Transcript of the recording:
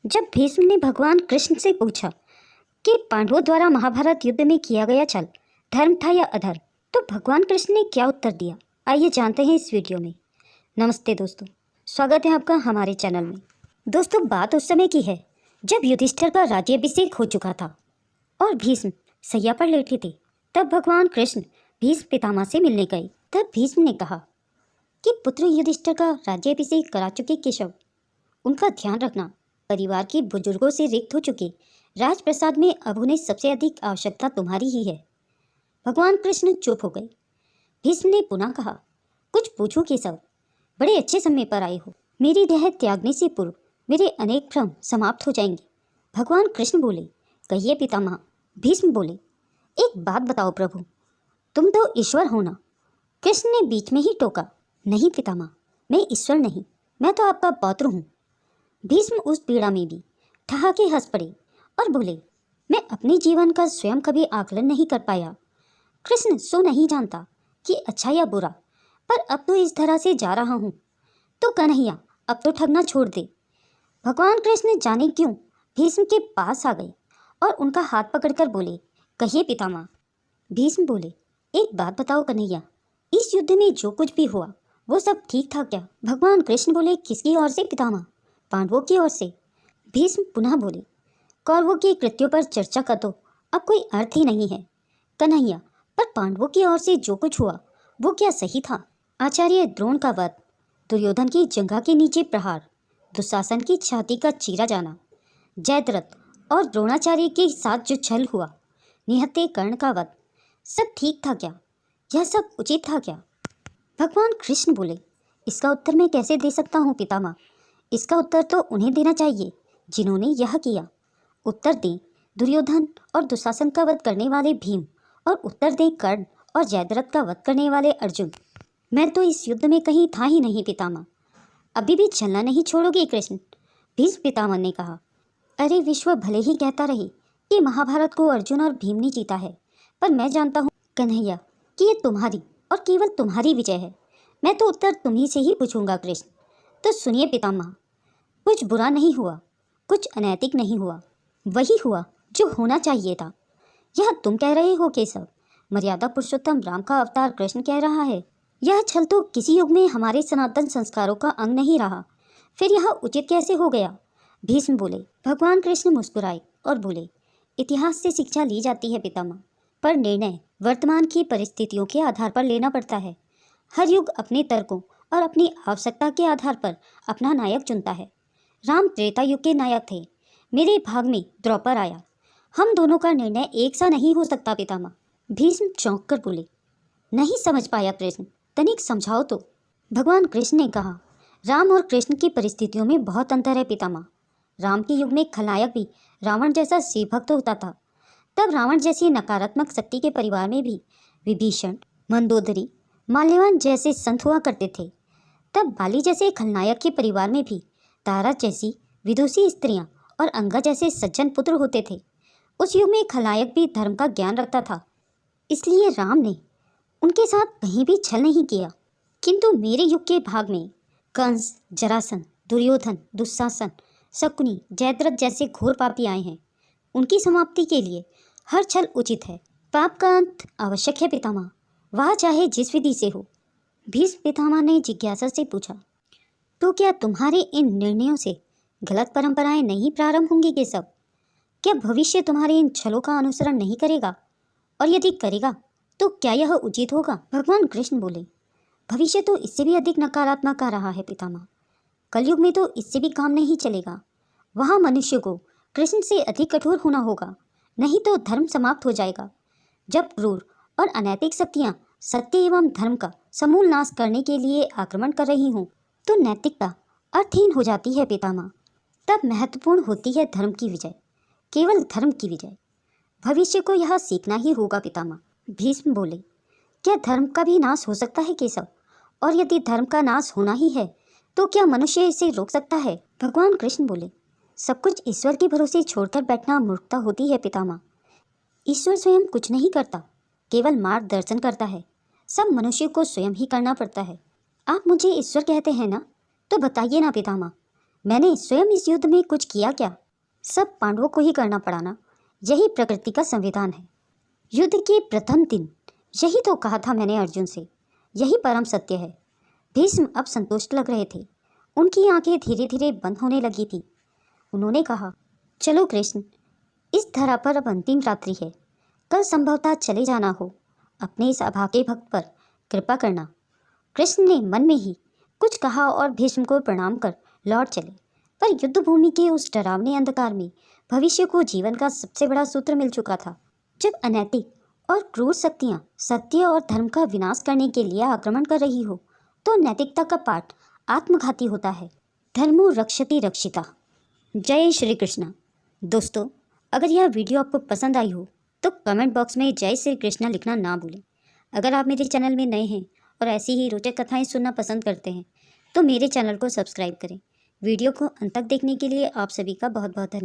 जब भीष्म ने भगवान कृष्ण से पूछा कि पांडवों द्वारा महाभारत युद्ध में किया गया छल धर्म था या अधर्म, तो भगवान कृष्ण ने क्या उत्तर दिया, आइए जानते हैं इस वीडियो में। नमस्ते दोस्तों, स्वागत है आपका हमारे चैनल में। दोस्तों, बात उस समय की है जब युधिष्ठिर का राज्याभिषेक हो चुका था और भीष्म सैया पर लेटे थे। तब भगवान कृष्ण भीष्म पितामह से मिलने गए। तब भीष्म ने कहा कि पुत्र युधिष्ठिर का राज्याभिषेक करा चुके केशव, उनका ध्यान रखना। परिवार के बुजुर्गों से रिक्त हो चुके राजप्रसाद में अब उन्हें सबसे अधिक आवश्यकता तुम्हारी ही है। भगवान कृष्ण चुप हो गए। भीष्म ने पुनः कहा, कुछ पूछो केशव, बड़े अच्छे समय पर आए हो। मेरी देह त्यागने से पूर्व मेरे अनेक भ्रम समाप्त हो जाएंगे। भगवान कृष्ण बोले, कहिए पितामह। भीष्म बोले, एक बात बताओ प्रभु, तुम तो ईश्वर हो ना? कृष्ण ने बीच में ही टोका, नहीं पितामह, मैं ईश्वर नहीं, मैं तो आपका पौत्र हूँ। भीष्म उस पीड़ा में भी ठहाके हंस पड़े और बोले, मैं अपने जीवन का स्वयं कभी आकलन नहीं कर पाया। कृष्ण सो नहीं जानता कि अच्छा या बुरा, पर अब तो इस तरह से जा रहा हूँ तो कन्हैया अब तो ठगना छोड़ दे। भगवान कृष्ण जाने क्यों भीष्म के पास आ गए और उनका हाथ पकड़कर बोले, कहिए पितामह। भीष्म बोले, एक बात बताओ कन्हैया, इस युद्ध में जो कुछ भी हुआ वो सब ठीक था क्या? भगवान कृष्ण बोले, किसकी ओर से पितामह? पांडवों की ओर से। भीष्म पुनः बोले, कौरवों के कृत्यों पर चर्चा का तो अब कोई अर्थ ही नहीं है कन्हैया, पर पांडवों की ओर से जो कुछ हुआ वो क्या सही था? आचार्य द्रोण का वध, दुर्योधन की जंघा के नीचे प्रहार, दुशासन की छाती का चीरा जाना, जयद्रथ और द्रोणाचार्य के साथ जो छल हुआ, निहत्थे कर्ण का वध, सब ठीक था क्या? यह सब उचित था क्या? भगवान कृष्ण बोले, इसका उत्तर मैं कैसे दे सकता हूँ पितामह? इसका उत्तर तो उन्हें देना चाहिए जिन्होंने यह किया। उत्तर दें दुर्योधन और दुशासन का वध करने वाले भीम, और उत्तर दें कर्ण और जयद्रथ का वध करने वाले अर्जुन। मैं तो इस युद्ध में कहीं था ही नहीं पितामह। अभी भी चलना नहीं छोड़ोगे कृष्ण? भीष्म पितामह ने कहा, अरे विश्व भले ही कहता रहे कि महाभारत को अर्जुन और भीम ने जीता है, पर मैं जानता हूँ कन्हैया कि ये तुम्हारी और केवल तुम्हारी विजय है। मैं तो उत्तर तुम्ही से ही पूछूंगा कृष्ण। तो सुनिए पितामह, कुछ बुरा नहीं हुआ, कुछ अनैतिक नहीं हुआ, वही हुआ जो होना चाहिए था। यह तुम कह रहे हो केशव, मर्यादा पुरुषोत्तम राम का अवतार कृष्ण कह रहा है। यह छल तो किसी युग में हमारे सनातन संस्कारों का अंग नहीं रहा, फिर यह उचित कैसे हो गया? भीष्म बोले। भगवान कृष्ण मुस्कुराए और बोले, इतिहास से शिक्षा ली जाती है पितामह, पर निर्णय वर्तमान की परिस्थितियों के आधार पर लेना पड़ता है। हर युग अपने तर्कों और अपनी आवश्यकता के आधार पर अपना नायक चुनता है। राम त्रेता युग के नायक थे, मेरे भाग में द्रौपद आया। हम दोनों का निर्णय एक सा नहीं हो सकता पितामह। भीष्म चौंक कर बोले, नहीं समझ पाया प्रश्न, तनिक समझाओ तो। भगवान कृष्ण ने कहा, राम और कृष्ण की परिस्थितियों में बहुत अंतर है पितामह। राम के युग में खलनायक भी रावण जैसा शिव भक्त होता था। तब रावण जैसी नकारात्मक शक्ति के परिवार में भी विभीषण, मंदोदरी, माल्यवान जैसे संत हुआ करते थे। तब बाली जैसे खलनायक के परिवार में भी तारा जैसी विदुषी स्त्रियां और अंगा जैसे सज्जन पुत्र होते थे। उस युग में खलनायक भी धर्म का ज्ञान रखता था, इसलिए राम ने उनके साथ कहीं भी छल नहीं किया। किंतु मेरे युग के भाग में कंस, जरासंध, दुर्योधन, दुशासन, शकुनी, जयद्रथ जैसे घोर पापी आए हैं। उनकी समाप्ति के लिए हर छल उचित है। पाप का अंत आवश्यक है पितामह, वह चाहे जिस विधि से हो। भीष्म पितामह ने जिज्ञासा से पूछा, तो क्या तुम्हारे इन निर्णयों से गलत परंपराएं नहीं प्रारंभ होंगी केशव? क्या भविष्य तुम्हारे इन छलों का अनुसरण नहीं करेगा? और यदि करेगा तो क्या यह उचित होगा? भगवान कृष्ण बोले, भविष्य तो इससे भी अधिक नकारात्मक आ रहा है पितामह। कलयुग में तो इससे भी काम नहीं चलेगा। वहाँ मनुष्य को कृष्ण से अधिक कठोर होना होगा, नहीं तो धर्म समाप्त हो जाएगा। जब क्रूर और अनैतिक शक्तियाँ सत्य एवं धर्म का समूल नाश करने के लिए आक्रमण कर रही हों, तो नैतिकता अर्थहीन हो जाती है पितामह। तब महत्वपूर्ण होती है धर्म की विजय, केवल धर्म की विजय। भविष्य को यह सीखना ही होगा पितामह। भीष्म बोले, क्या धर्म का भी नाश हो सकता है केशव? और यदि धर्म का नाश होना ही है तो क्या मनुष्य इसे रोक सकता है? भगवान कृष्ण बोले, सब कुछ ईश्वर के भरोसे छोड़कर बैठना मूर्खता होती है पितामह। ईश्वर स्वयं कुछ नहीं करता, केवल मार्गदर्शन करता है। सब मनुष्य को स्वयं ही करना पड़ता है। आप मुझे ईश्वर कहते हैं ना, तो बताइए ना पितामह, मैंने स्वयं इस युद्ध में कुछ किया क्या? सब पांडवों को ही करना पड़ा ना। यही प्रकृति का संविधान है। युद्ध के प्रथम दिन यही तो कहा था मैंने अर्जुन से। यही परम सत्य है। भीष्म अब संतुष्ट लग रहे थे। उनकी आंखें धीरे धीरे बंद होने लगी थी। उन्होंने कहा, चलो कृष्ण, इस धरा पर अब अंतिम रात्रि है। कल संभवतः चले जाना हो। अपने इस अभागे भक्त पर कृपा करना। कृष्ण ने मन में ही कुछ कहा और भीष्म को प्रणाम कर लौट चले। पर युद्ध भूमि के उस डरावने अंधकार में भविष्य को जीवन का सबसे बड़ा सूत्र मिल चुका था। जब अनैतिक और क्रूर शक्तियाँ सत्य और धर्म का विनाश करने के लिए आक्रमण कर रही हो, तो नैतिकता का पाठ आत्मघाती होता है। धर्मो रक्षति रक्षिता। जय श्री कृष्ण। दोस्तों, अगर यह वीडियो आपको पसंद आई हो तो कमेंट बॉक्स में जय श्री कृष्ण लिखना ना भूलें। अगर आप मेरे चैनल में नए हैं और ऐसी ही रोचक कथाएं सुनना पसंद करते हैं तो मेरे चैनल को सब्सक्राइब करें। वीडियो को अंत तक देखने के लिए आप सभी का बहुत बहुत धन्यवाद।